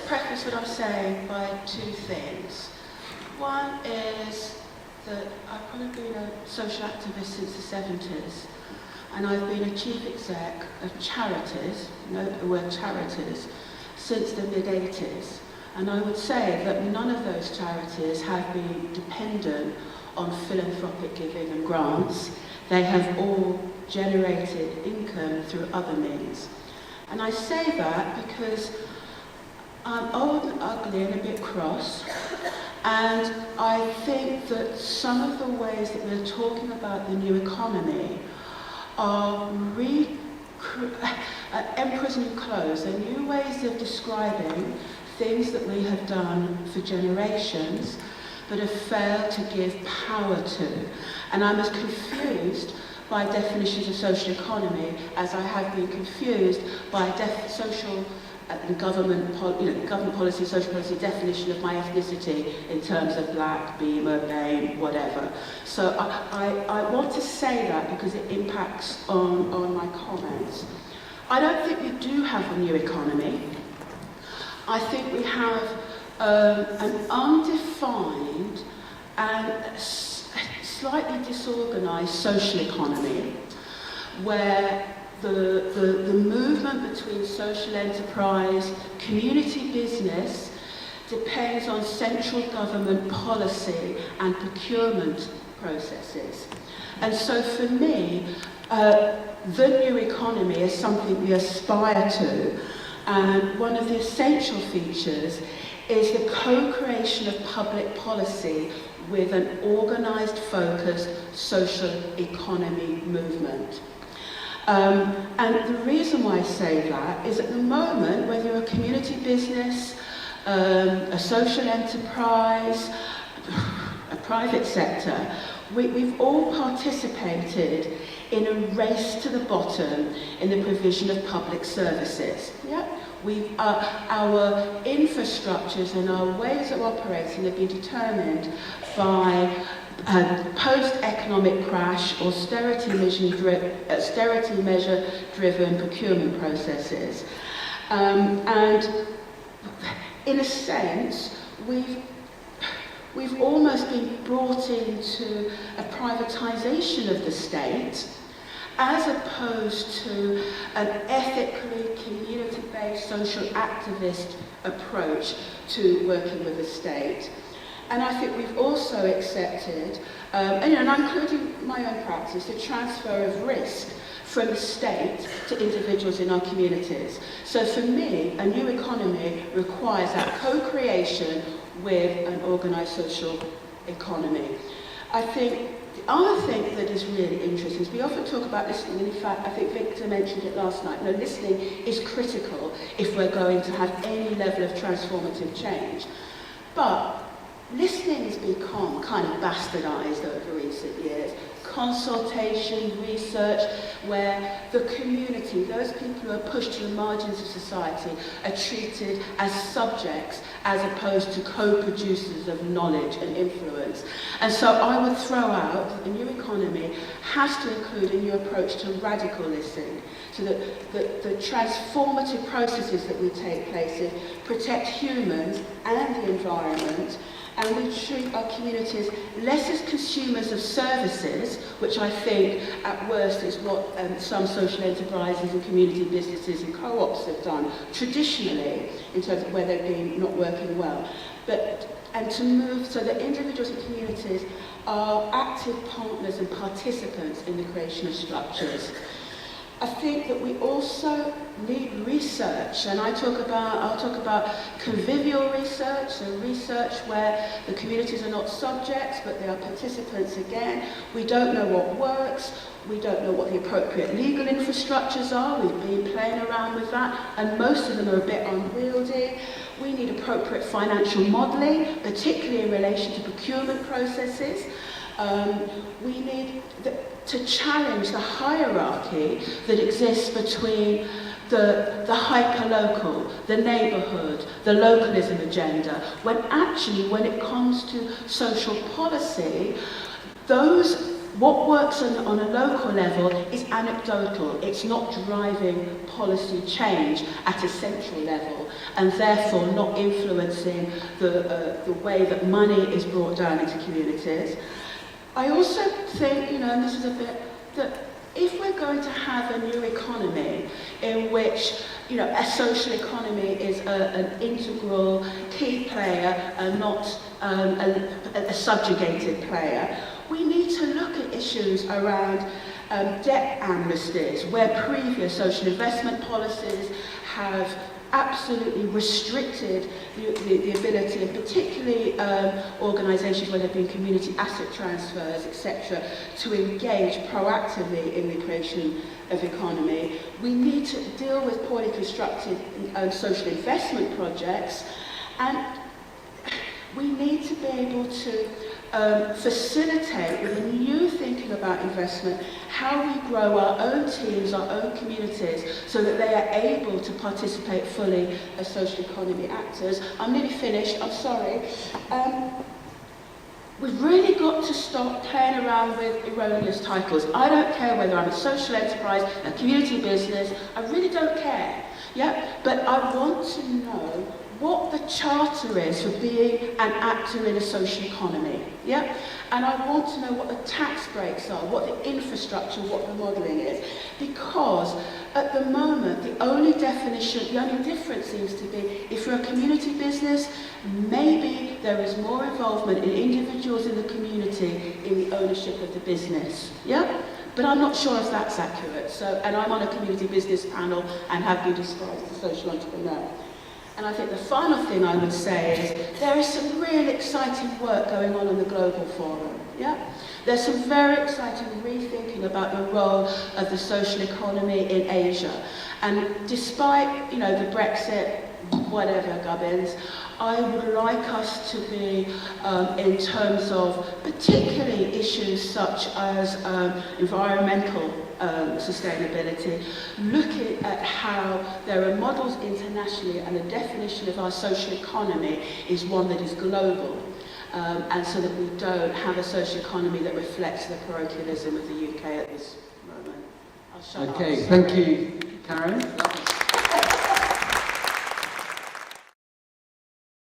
preface what I'm saying by two things. One is that I've probably been a social activist since the 70s, and I've been a chief exec of charities, note the word charities, since the mid-80s. And I would say that none of those charities have been dependent on philanthropic giving and grants. They have all generated income through other means. And I say that because I'm old and ugly and a bit cross, and I think that some of the ways that we're talking about the new economy are emperor's new clothes. They're new ways of describing things that we have done for generations but have failed to give power to. And I'm as confused by definitions of social economy as I have been confused by social and government policy, social policy definition of my ethnicity in terms of black, Beamer, BAME, whatever. So I want to say that because it impacts on my comments. I don't think we do have a new economy. I think we have an undefined and slightly disorganised social economy where the movement between social enterprise, community business depends on central government policy and procurement processes. And so for me, the new economy is something we aspire to, and one of the essential features is the co-creation of public policy with an organised, focused social economy movement. And the reason why I say that is at the moment, whether you're a community business, a social enterprise, a private sector, we've all participated in a race to the bottom in the provision of public services. Yeah? Our infrastructures and our ways of operating have been determined by post-economic crash, austerity measure-driven procurement processes. And in a sense, we've almost been brought into a privatisation of the state as opposed to an ethically community-based social activist approach to working with the state. And I think we've also accepted, and I'm including my own practice, the transfer of risk from the state to individuals in our communities. So for me, a new economy requires that co-creation with an organised social economy. I think the other thing that is really interesting is we often talk about listening, and in fact, I think Victor mentioned it last night. No, listening is critical if we're going to have any level of transformative change. But listening has become kind of bastardised over recent years. Consultation, research, where the community, those people who are pushed to the margins of society, are treated as subjects as opposed to co-producers of knowledge and influence. And so I would throw out a new economy has to include a new approach to radical listening, so that the transformative processes that we take place in protect humans and the environment, and we treat our communities less as consumers of services, which I think at worst is what some social enterprises and community businesses and co-ops have done traditionally in terms of where they've been not working well. And to move so that individuals and communities are active partners and participants in the creation of structures. I think that we also need research, and I'll talk about convivial research, so research where the communities are not subjects, but they are participants again. We don't know what works, we don't know what the appropriate legal infrastructures are, we've been playing around with that, and most of them are a bit unwieldy. We need appropriate financial modelling, particularly in relation to procurement processes. We need to challenge the hierarchy that exists between the hyper-local, the neighbourhood, the localism agenda, when actually, when it comes to social policy, those What works on a local level is anecdotal. It's not driving policy change at a central level, and therefore not influencing the way that money is brought down into communities. I also think, and this is a bit, that if we're going to have a new economy in which, a social economy is an integral key player and not a subjugated player, we need to look at issues around debt amnesties, where previous social investment policies have absolutely restricted the ability of particularly organisations where there have been community asset transfers, etc., to engage proactively in the creation of economy. We need to deal with poorly constructed social investment projects, and we need to be able to facilitate, with a new thinking about investment, how we grow our own teams, our own communities, so that they are able to participate fully as social economy actors. I'm nearly finished, I'm sorry. We've really got to stop playing around with erroneous titles. I don't care whether I'm a social enterprise, a community business, I really don't care. Yeah? But I want to know what the charter is for being an actor in a social economy, yeah? And I want to know what the tax breaks are, what the infrastructure, what the modelling is. Because at the moment, the only difference seems to be, if you're a community business, maybe there is more involvement in individuals in the community in the ownership of the business, yeah? But I'm not sure if that's accurate. So, and I'm on a community business panel and have been described as a social entrepreneur. And I think the final thing I would say is there is some really exciting work going on in the Global Forum. Yeah? There's some very exciting rethinking about the role of the social economy in Asia. And despite, the Brexit, whatever, gubbins, I would like us to be, in terms of particularly issues such as environmental sustainability, looking at how there are models internationally, and the definition of our social economy is one that is global, and so that we don't have a social economy that reflects the parochialism of the UK at this moment. I'll shut up. Okay, thank you, Karin.